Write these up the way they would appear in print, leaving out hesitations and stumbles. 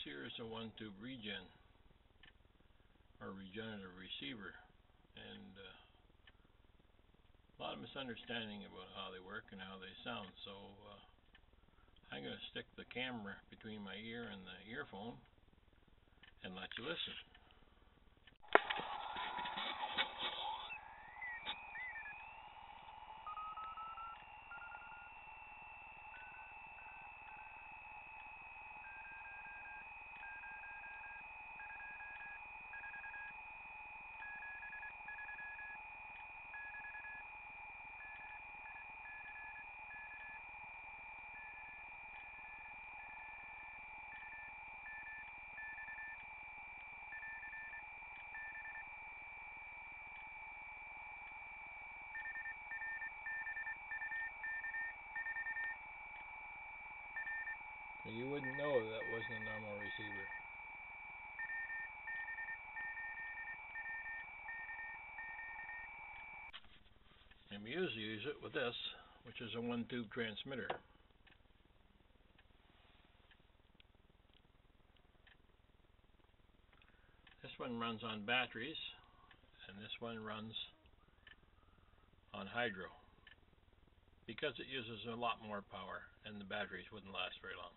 here is a one-tube regen, or regenerative receiver, and a lot of misunderstanding about how they work and how they sound. So I'm going to stick the camera between my ear and the earphone and let you listen. You wouldn't know that wasn't a normal receiver. And we usually use it with this, which is a one-tube transmitter. This one runs on batteries, and this one runs on hydro, because it uses a lot more power, and the batteries wouldn't last very long.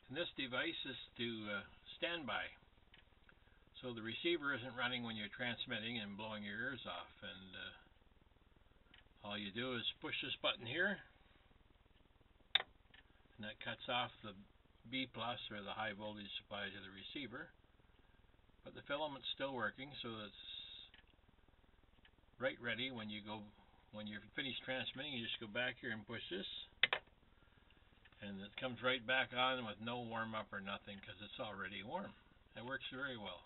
And this device is to standby, so the receiver isn't running when you're transmitting and blowing your ears off. And all you do is push this button here, and that cuts off the B plus, or the high voltage supply, to the receiver. But the filament's still working, so it's right ready when you're finished transmitting. You just go back here and push this, and it comes right back on with no warm up or nothing, because it's already warm. It works very well.